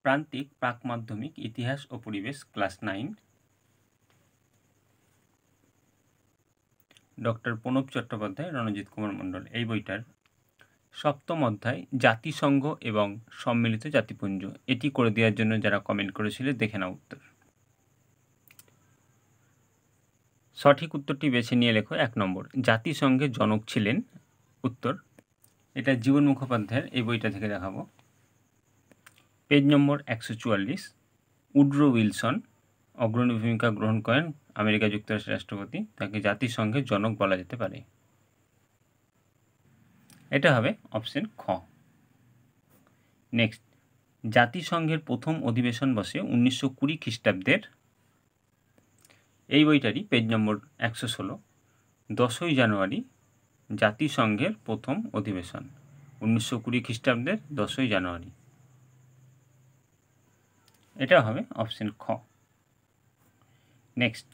প্রান্তিক প্রাক মাধ্যমিক ইতিহাস ও পরিবেশ ক্লাস 9 ডক্টর প্রণব চট্টোপাধ্যায়, রণজিৎ কুমার মণ্ডল। এই বইটার সপ্তম অধ্যায় জাতিসংঘ এবং সম্মিলিত জাতিপুঞ্জ, এটি করে দেওয়ার জন্য যারা কমেন্ট করেছিল দেখে নাও উত্তর। সঠিক উত্তরটি বেছে নিয়ে লেখো। 1 নম্বর, জাতিসংঘের জনক ছিলেন। উত্তর, এটা জীবন মুখোপাধ্যায়ের এই বইটা থেকে দেখাবো। পেজ নম্বর 144, উড্রো উইলসন অগ্রণী ভূমিকা গ্রহণ করেন আমেরিকা যুক্তরাষ্ট্রের রাষ্ট্রপতি, তাকে জাতিসংঘের জনক বলা যেতে পারে। এটা হবে অপশন খ। নেক্সট, জাতিসংঘের প্রথম অধিবেশন বসে 1920 খ্রিস্টাব্দের। এই বইটারই পেজ নম্বর 116, 10ই জানুয়ারি জাতিসংঘের প্রথম অধিবেশন, 1920 খ্রিস্টাব্দের 10ই জানুয়ারি। এটা হবে অপশন খ। নেক্সট,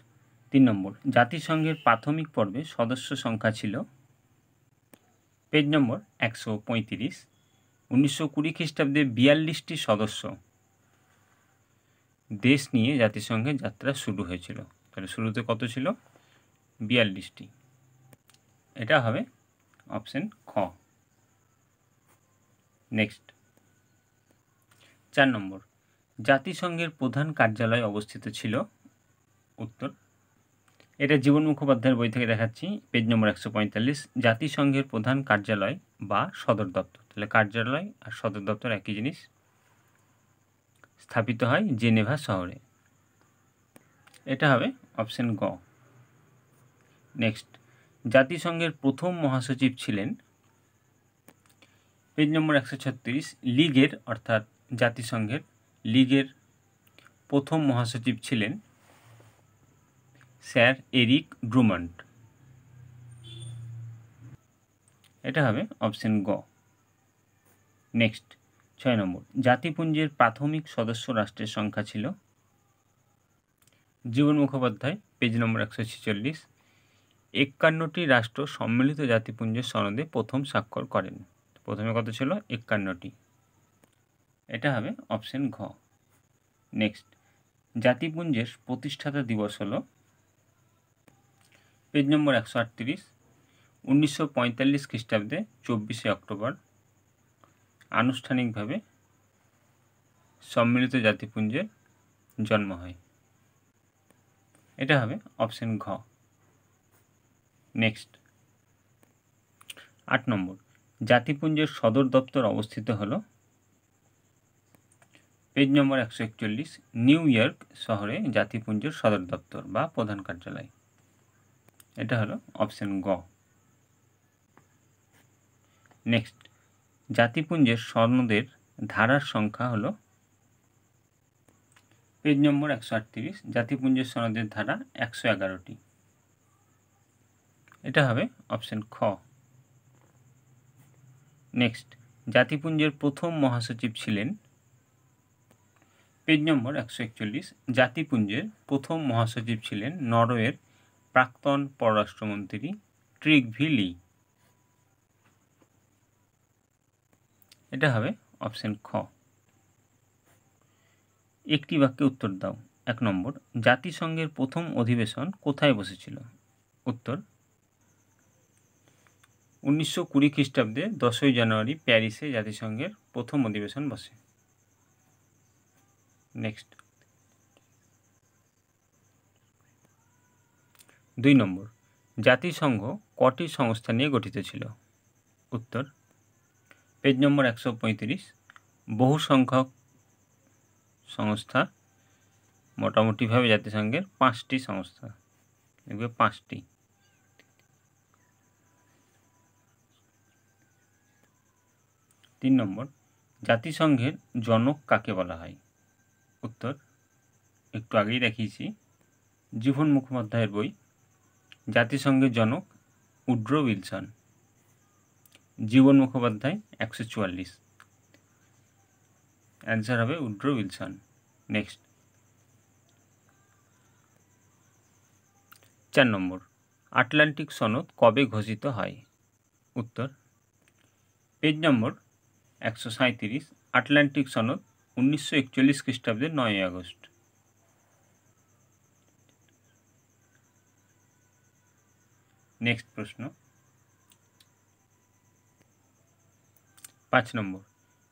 3 নম্বর, জাতিসংঘের প্রাথমিক পর্বে সদস্য সংখ্যা ছিল। পেজ নম্বর 135, 1920 খ্রিস্টাব্দে 42টি সদস্য দেশ নিয়ে জাতিসংঘের যাত্রা শুরু হয়েছিল। তাহলে শুরুতে কত ছিল? 42টি। এটা হবে অপশন খ। নেক্সট, 4 নম্বর, জাতিসংঘের প্রধান কার্যালয় অবস্থিত ছিল। উত্তর, এটা জীবন মুখোপাধ্যায়ের বই থেকে দেখাচ্ছি, পেজ নম্বর 145, জাতিসংঘের প্রধান কার্যালয় বা সদর দপ্তর। তাহলে কার্যালয় আর সদর দপ্তর একই জিনিস, স্থাপিত হয় জেনেভা শহরে। এটা হবে অপশন গ। নেক্সট, জাতিসংঘের প্রথম মহাসচিব ছিলেন। পেজ নম্বর 136, লীগের অর্থাৎ জাতিসংঘের লীগের প্রথম মহাসচিব ছিলেন স্যার এরিক ড্রুমন্ড। এটা হবে অপশন গ। নেক্সট, 6 নম্বর, জাতিপুঞ্জের প্রাথমিক সদস্য রাষ্ট্রের সংখ্যা ছিল। জীবন মুখোপাধ্যায়, পেজ নম্বর 146, 51টি রাষ্ট্র সম্মিলিত জাতিপুঞ্জের সনদে প্রথম স্বাক্ষর করেন। প্রথমে কত ছিল? 51টি। এটা হবে অপশন ঘ। নেক্সট, জাতিপুঞ্জের প্রতিষ্ঠাতা দিবস হল। পেজ নম্বর 138, 1945 খ্রিস্টাব্দে 24শে অক্টোবর আনুষ্ঠানিকভাবে সম্মিলিত জাতিপুঞ্জের জন্ম হয়। এটা হবে অপশন ঘ। নেক্সট, 8 নম্বর, জাতিপুঞ্জের সদর দপ্তর অবস্থিত হল। পেজ নম্বর 141, নিউ ইয়র্ক শহরে জাতিপুঞ্জের সদর দপ্তর বা প্রধান কার্যালয়। এটা হলো অপশন গ। নেক্সট, জাতিপুঞ্জের সনদের ধারার সংখ্যা হলো। পেজ নম্বর 138, জাতিপুঞ্জের সনদের ধারা 111টি। এটা হবে অপশন খ। নেক্সট, জাতিপুঞ্জের প্রথম মহাসচিব ছিলেন। পেজ নম্বর 141, জাতিপুঞ্জের প্রথম মহাসচিব ছিলেন নরওয়ের প্রাক্তন পররাষ্ট্রমন্ত্রী ট্রিগভি লি। এটা হবে অপশন খ। একটি বাক্যে উত্তর দাও। 1 নম্বর, জাতিসংঘের প্রথম অধিবেশন কোথায় বসেছিল? উত্তর, 1920 খ্রিস্টাব্দে 10ই জানুয়ারি প্যারিসে জাতিসংঘের প্রথম অধিবেশন বসে। নেক্সট, 2 নম্বর, জাতিসংঘ কটি সংস্থা নিয়ে গঠিত ছিল? উত্তর, পেজ নম্বর 135, বহু সংখ্যক সংস্থা, মোটামুটিভাবে জাতিসংঘের 5টি সংস্থা, এগুলো 5টি। 3 নম্বর, জাতিসংঘের জনক কাকে বলা হয়? উত্তর, একটু আগেই দেখিয়েছি, জীবন মুখোপাধ্যায়ের বই, জাতিসংঘের জনক উড্রো উইলসন। জীবন মুখোপাধ্যায় 144, অ্যান্সার হবে উড্রো উইলসন। নেক্সট, 4 নম্বর, আটলান্টিক সনদ কবে ঘোষিত হয়? উত্তর, পেজ নম্বর 137, আটলান্টিক সনদ 1941 খ্রিস্টাব্দের 9ই আগস্ট। নেক্সট প্রশ্ন 5 নম্বর,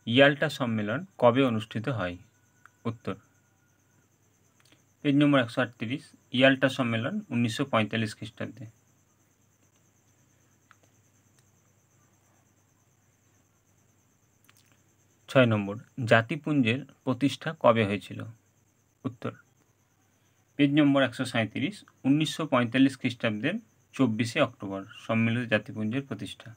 ইয়াল্টা সম্মেলন কবে অনুষ্ঠিত হয়? উত্তর, পেজ নম্বর 138, ইয়াল্টা সম্মেলন 1945 খ্রিস্টাব্দে। 6 নম্বর, জাতিপুঞ্জের প্রতিষ্ঠা কবে হয়েছিল? উত্তর, পেজ নম্বর 137, 1945 খ্রিস্টাব্দের 24শে অক্টোবর সম্মিলিত জাতিপুঞ্জের প্রতিষ্ঠা।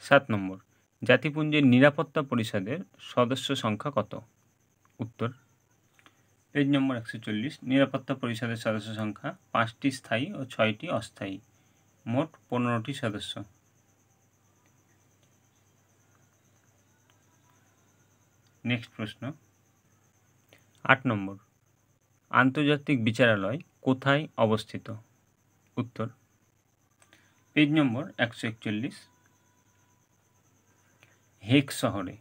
7 নম্বর, জাতিপুঞ্জের নিরাপত্তা পরিষদের সদস্য সংখ্যা কত? উত্তর, পেজ নম্বর 140, নিরাপত্তা পরিষদের সদস্য সংখ্যা 5টি স্থায়ী ও 6টি অস্থায়ী, মোট 15টি সদস্য। নেক্সট প্রশ্ন 8 নম্বর, আন্তর্জাতিক বিচারালয় কোথায় অবস্থিত? উত্তর, পেজ নম্বর 141, হেগ শহরে।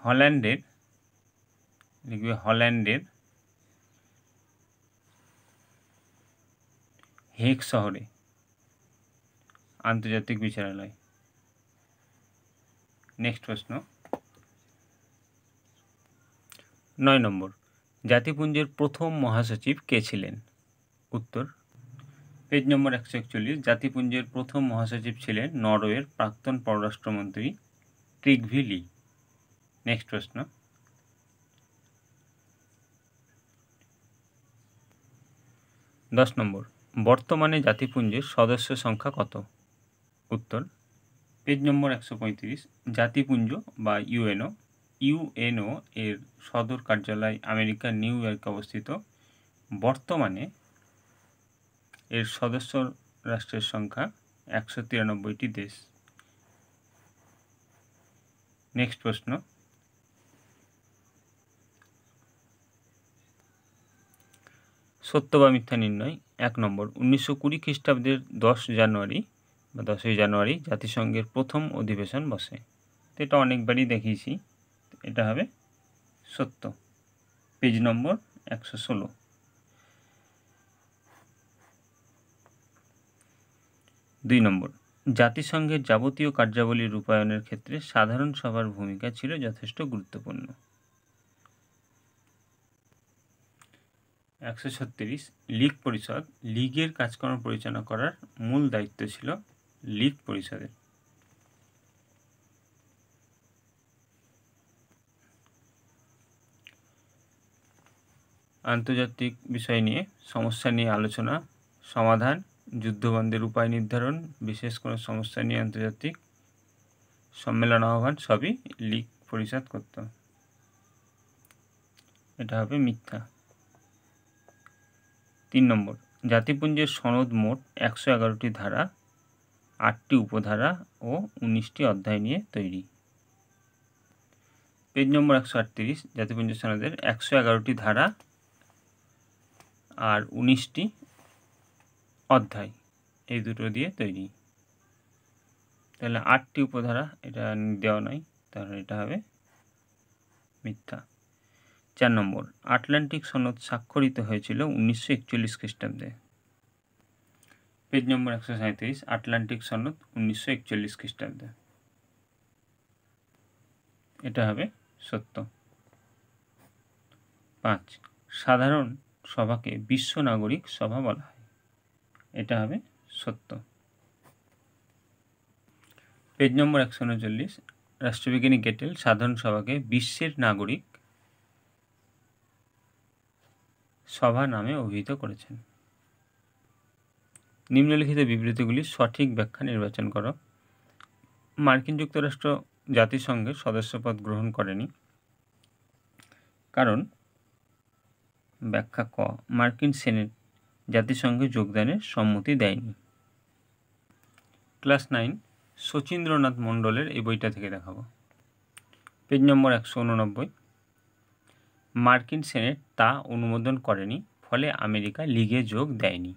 হল্যান্ডের হেগ শহরে আন্তর্জাতিক বিচারালয়। নেক্সট প্রশ্ন 9 নম্বর, জাতিপুঞ্জের প্রথম মহাসচিব কে ছিলেন? উত্তর, পেজ নম্বর 141, জাতিপুঞ্জের প্রথম মহাসচিব ছিলেন নরওয়ের প্রাক্তন পররাষ্ট্রমন্ত্রী ট্রিগভি লি। নেক্সট প্রশ্ন 10 নম্বর, বর্তমানে জাতিপুঞ্জের সদস্য সংখ্যা কত? উত্তর, পেজ নম্বর 135, জাতিপুঞ্জ বা ইউএনও এর সদর কার্যালয় আমেরিকার নিউ ইয়র্কে অবস্থিত। বর্তমানে এর সদস্য রাষ্ট্রের সংখ্যা 193টি দেশ। নেক্সট প্রশ্ন সত্য বা মিথ্যা নির্ণয়। 1 নম্বর, 1920 খ্রিস্টাব্দের 10ই জানুয়ারি জাতিসংঘের প্রথম অধিবেশন বসে। এটা অনেকবারই দেখিয়েছি, এটা হবে সত্য। পেজ নম্বর 116। 2 নম্বর, জাতিসংঘের যাবতীয় কার্যাবলী রূপায়ণের ক্ষেত্রে সাধারণ সভার ভূমিকা ছিল যথেষ্ট গুরুত্বপূর্ণ। 136, লীগ পরিষদ। লীগের কাজকর্ম পরিচালনা করার মূল দায়িত্ব ছিল লীগ পরিষদের। আন্তর্জাতিক বিষয় নিয়ে সমস্যা নিয়ে আলোচনা, সমাধান, যুদ্ধবন্ধের উপায় নির্ধারণ, বিশেষ কোনো সমস্যা নিয়ে আন্তর্জাতিক সম্মেলন আহ্বান সবই লীগ পরিষদ করত। এটা হবে মিথ্যা। 3 নম্বর, জাতিপুঞ্জের সনদ মোট 111টি ধারা, 8টি উপধারা ও 19টি অধ্যায় নিয়ে তৈরি। পেজ নম্বর 138, জাতিপুঞ্জের সনদের 111টি ধারা আর 19টি অধ্যায়, এই দুটো দিয়ে তৈরি। তাহলে 8টি উপধারা এটা দেওয়া নয়, তাহলে এটা হবে মিথ্যা। 4 নম্বর, আটলান্টিক সনদ স্বাক্ষরিত হয়েছিল 1941 খ্রিস্টাব্দে। পেজ নম্বর 137, আটলান্টিক সনদ 1941 খ্রিস্টাব্দে। এটা হবে সত্য। 5, সাধারণ সভাকে বিশ্ব নাগরিক সভা বলা হয়। এটা হবে সত্য। পেজ নম্বর 139, রাষ্ট্রবিজ্ঞানী গেটেল সাধারণ সভাকে বিশ্বের নাগরিক সভা নামে অভিহিত করেছেন। নিম্নলিখিত বিবৃতিগুলির সঠিক ব্যাখ্যা নির্বাচন করো। মার্কিন যুক্তরাষ্ট্র জাতিসংঘের সদস্যপদ গ্রহণ করেনি, কারণ ব্যাখ্যা ক, মার্কিন সেনেট জাতিসংঘে যোগদানের সম্মতি দেয়নি। ক্লাস 9 শচীন্দ্রনাথ মণ্ডলের এই বইটা থেকে দেখাবো। পেজ নম্বর 189, মার্কিন সেনেট তা অনুমোদন করেনি, ফলে আমেরিকা লিগে যোগ দেয়নি।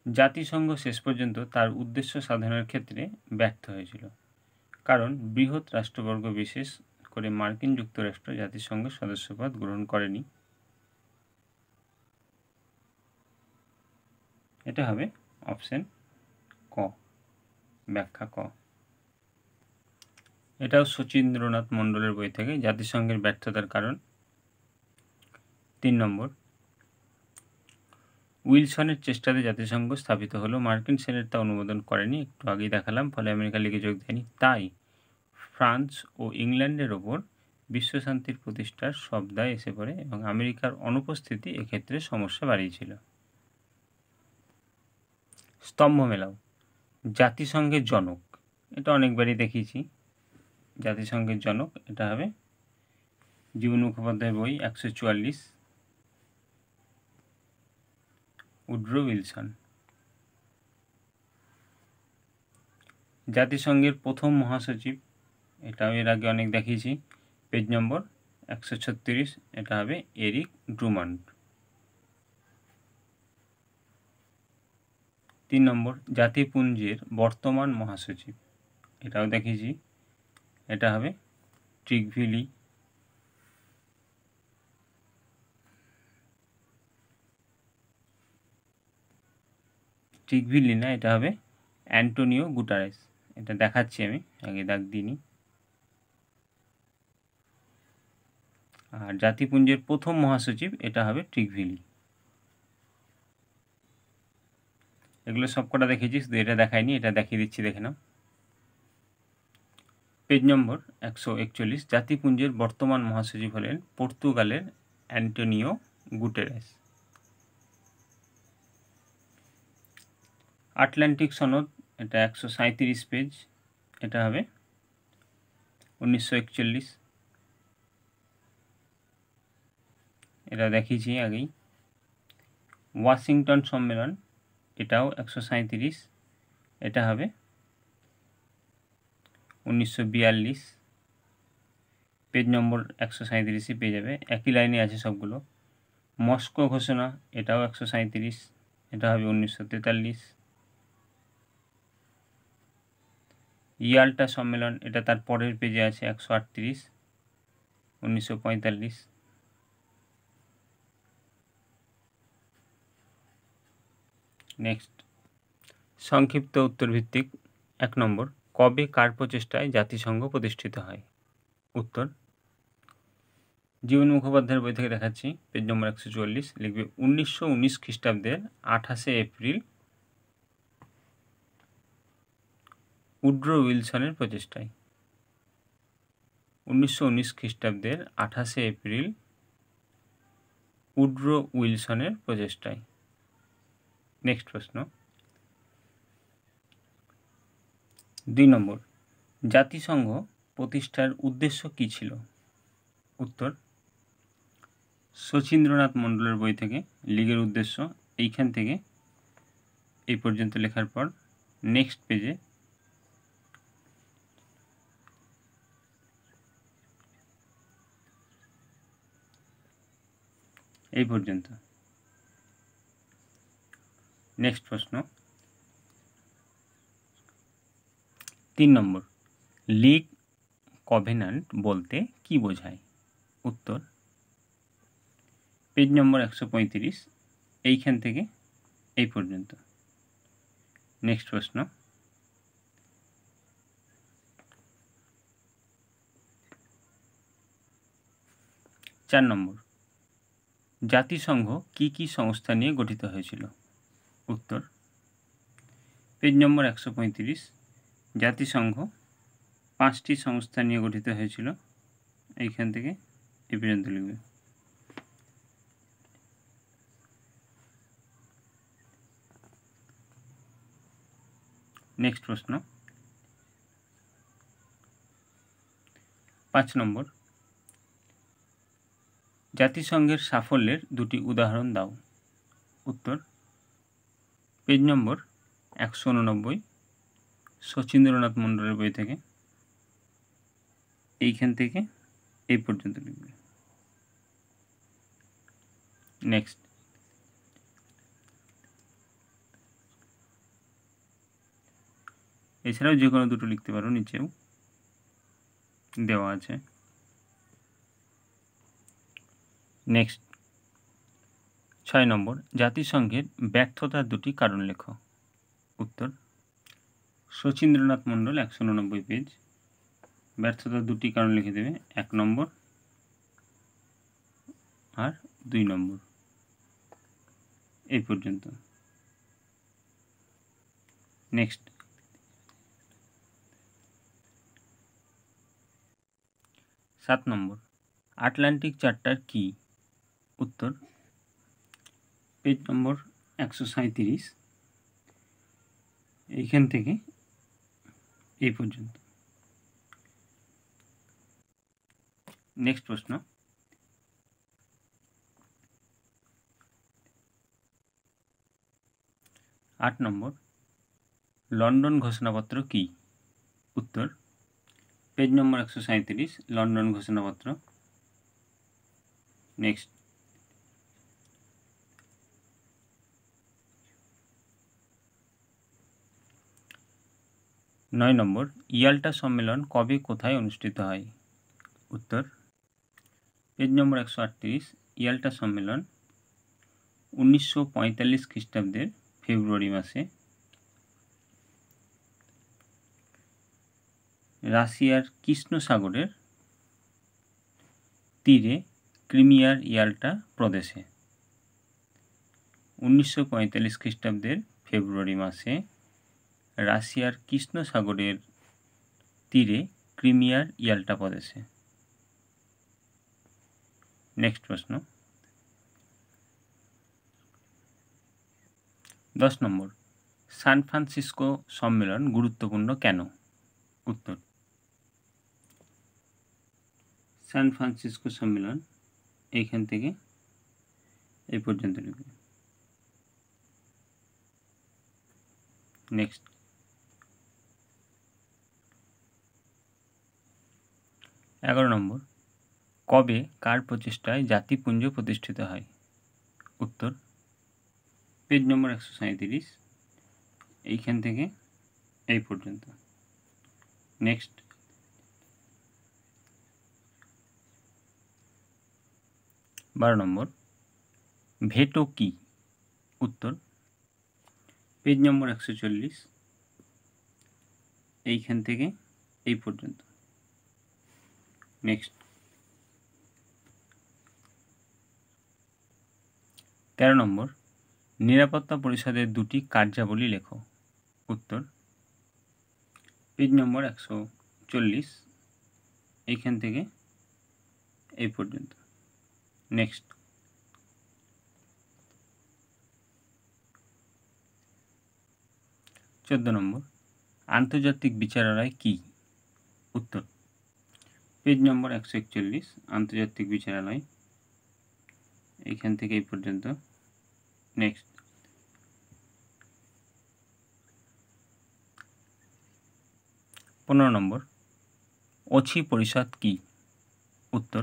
জাতিসংঘ শেষ পর্যন্ত তার উদ্দেশ্য সাধনের ক্ষেত্রে ব্যর্থ হয়েছিল, কারণ বৃহৎ রাষ্ট্রবর্গ বিশেষ করে মার্কিন যুক্তরাষ্ট্র জাতিসংঘের সদস্যপদ গ্রহণ করেনি। এটা হবে অপশন ক, ব্যাখ্যা ক। এটাও শচীন্দ্রনাথ মণ্ডলের বই থেকে, জাতিসংঘের ব্যর্থতার কারণ। 3 নম্বর, উইলসনের চেষ্টাতে জাতিসংঘ স্থাপিত হলো, মার্কিন সেনেট তা অনুমোদন করেনি, একটু আগেই দেখালাম, ফলে আমেরিকা লিগে যোগ দেয়নি। তাই ফ্রান্স ও ইংল্যান্ডের ওপর বিশ্বশান্তির প্রতিষ্ঠার সব দায় এসে পড়ে এবং আমেরিকার অনুপস্থিতি এক্ষেত্রে সমস্যা বাড়িয়েছিল। স্তম্ভ মেলাও, জাতিসংঘের জনক, এটা অনেকবারই দেখিয়েছি। জাতিসংঘের জনক এটা হবে জীবন মুখোপাধ্যায়ের বই 144, উড্রো উইলসন। জাতিসংঘের প্রথম মহাসচিব, এটাও এর আগে অনেক দেখিয়েছি, পেজ নম্বর 136, এটা হবে এরিক ড্রুমন্ড। 3 নম্বর, জাতিপুঞ্জের বর্তমান মহাসচিব, এটাও দেখিয়েছি, এটা হবে ট্রিগভিলি। 'ট্রিগভিলি' না, এটা হবে অ্যান্টোনিও গুটারেস, এটা দেখাচ্ছি আমি, আগে দাগ দিইনি। আর জাতিপুঞ্জের প্রথম মহাসচিব এটা হবে ট্রিগভিলি। এগুলো সবকটা দেখেছি, শুধু এটা দেখাইনি, এটা দেখিয়ে দিচ্ছি, দেখে নাও। পেজ নম্বর 141, জাতিপুঞ্জের বর্তমান মহাসচিব হলেন পর্তুগালের অ্যান্টোনিও গুটেরেস। আটলান্টিক সনদ, এটা 137 পেজ, এটা হবে 1941, এটা দেখিয়েছি আগেই। ওয়াশিংটন সম্মেলন, এটাও 137, এটা হবে 1942, পেজ নম্বর 137 পেয়ে যাবে, একই লাইনে আছে সবগুলো। মস্কো ঘোষণা, এটাও 137, এটা হবে 1943। ইয়াল্টা সম্মেলন, এটা তার পরের পেজে আছে 138, 1945। নেক্সট, সংক্ষিপ্ত উত্তরভিত্তিক। 1 নম্বর, কবে কার প্রচেষ্টায় জাতিসংঘ প্রতিষ্ঠিত হয়? উত্তর, জীবন মুখোপাধ্যায়ের বই থেকে দেখাচ্ছি, পেজ নম্বর 144, লিখবে 1919 খ্রিস্টাব্দের 28 এপ্রিল উড্রো উইলসনের প্রচেষ্টায়। 1919 খ্রিস্টাব্দের 28 এপ্রিল উড্রো উইলসনের প্রচেষ্টায়। নেক্সট প্রশ্ন, 2 নম্বর, জাতিসংঘ প্রতিষ্ঠার উদ্দেশ্য কী ছিল? উত্তর, শচীন্দ্রনাথ মণ্ডলের বই থেকে, লীগের উদ্দেশ্য, এইখান থেকে এই পর্যন্ত লেখার পর নেক্সট পেজে এই পর্যন্ত। নেক্সট প্রশ্ন, 3 নম্বর, লীগ কভেন্যান্ট বলতে কি বোঝায়? উত্তর, পেজ নম্বর 135, এইখান থেকে এই পর্যন্ত। নেক্সট প্রশ্ন, 4 নম্বর, জাতিসংঘ কি কি সংস্থা নিয়ে গঠিত হয়েছিল? উত্তর, পেজ নম্বর 135, জাতিসংঘ 5টি সংস্থা নিয়ে গঠিত হয়েছিল, এইখান থেকে এই পর্যন্ত লিখবে। নেক্সট প্রশ্ন, 5 নম্বর, জাতিসংঘের সাফল্যের 2টি উদাহরণ দাও। উত্তর, পেজ নম্বর 189, শচীন্দ্রনাথ মণ্ডলের বই থেকে, এইখান থেকে এই পর্যন্ত লিখবে। নেক্সট এছাড়াও যে কোনো দুটো লিখতে পারো, নিচেও দেওয়া আছে। নেক্সট 6 নম্বর, জাতিসংঘের ব্যর্থতার দুটি কারণ লেখো। উত্তর শচীন্দ্রনাথ মণ্ডল, 189 পেজ। ব্যর্থতার দুটি কারণ লিখে দেবে, 1 নম্বর আর 2 নম্বর। এই পর্যন্ত। নেক্সট 7 নম্বর, আটলান্টিক চার্টার কি? উত্তর পেজ নম্বর 137, এইখান থেকে এই পর্যন্ত। নেক্সট প্রশ্ন, 8 নম্বর, লন্ডন ঘোষণাপত্র কি? উত্তর পেজ নম্বর 137, লন্ডন ঘোষণাপত্র। নেক্সট 9 নম্বর, ইয়াল্টা সম্মেলন কবে কোথায় অনুষ্ঠিত হয়? উত্তর পেজ নম্বর 138, ইয়াল্টা সম্মেলন 1945 খ্রিস্টাব্দের ফেব্রুয়ারি মাসে রাশিয়ার কৃষ্ণ সাগরের তীরে ক্রিমিয়ার ইয়াল্টা প্রদেশে। 1945 খ্রিস্টাব্দের ফেব্রুয়ারি মাসে রাশিয়ার কৃষ্ণ সাগরের তীরে ক্রিমিয়ার ইয়াল্টা প্রদেশে। নেক্সট প্রশ্ন, 10 নম্বর, সান ফ্রান্সিসকো সম্মেলন গুরুত্বপূর্ণ কেন? উত্তর সান ফ্রান্সিসকো সম্মেলন এইখান থেকে এই পর্যন্ত লিখবে। নেক্সট 11 নম্বর, কবে কার প্রচেষ্টায় জাতিপুঞ্জ প্রতিষ্ঠিত হয়? উত্তর পেজ নম্বর 137, এইখান থেকে এই পর্যন্ত। নেক্সট 12 নম্বর, ভেটো কি? উত্তর পেজ নম্বর 140, এইখান থেকে এই পর্যন্ত। নেক্সট 13 নম্বর, নিরাপত্তা পরিষদের দুটি কার্যাবলী লেখো। উত্তর পেজ নম্বর 140, এইখান থেকে এই পর্যন্ত। নেক্সট 14 নম্বর, আন্তর্জাতিক বিচারালয় কি? উত্তর পেজ নম্বর 141, আন্তর্জাতিক বিচারালয়, এইখান থেকে এই পর্যন্ত। নেক্সট 15 নম্বর, অছি পরিষদ কি? উত্তর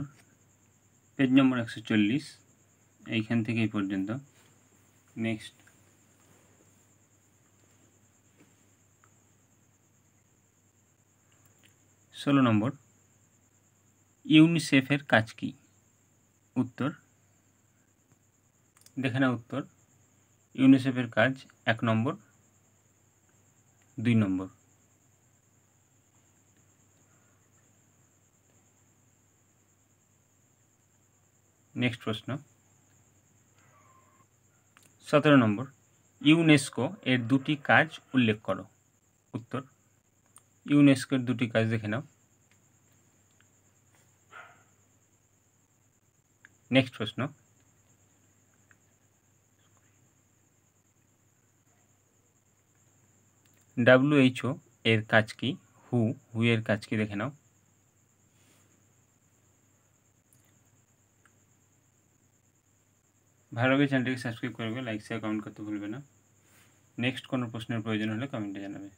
পেজ নম্বর 140, এইখান থেকে এই পর্যন্ত। নেক্সট 16 নম্বর, ইউনিসেফের কাজ কি? উত্তর দেখে না, উত্তর ইউনিসেফের কাজ 1 নম্বর 2 নম্বর। নেক্সট প্রশ্ন 17 নম্বর, ইউনেস্কো এর দুটি কাজ উল্লেখ করো। উত্তর ইউনেস্কোর দুটি কাজ দেখে নাও। নেক্সট প্রশ্ন, WHO এর কাজ কি? হু এর কাজ কি দেখে নাও। ভালো লাগে চ্যানেলটিকে সাবস্ক্রাইব করবে, লাইক শেয়ার কমেন্ট করতে ভুলবে না। নেক্সট কোনো প্রশ্নের প্রয়োজন হলে কমেন্টে জানাবে।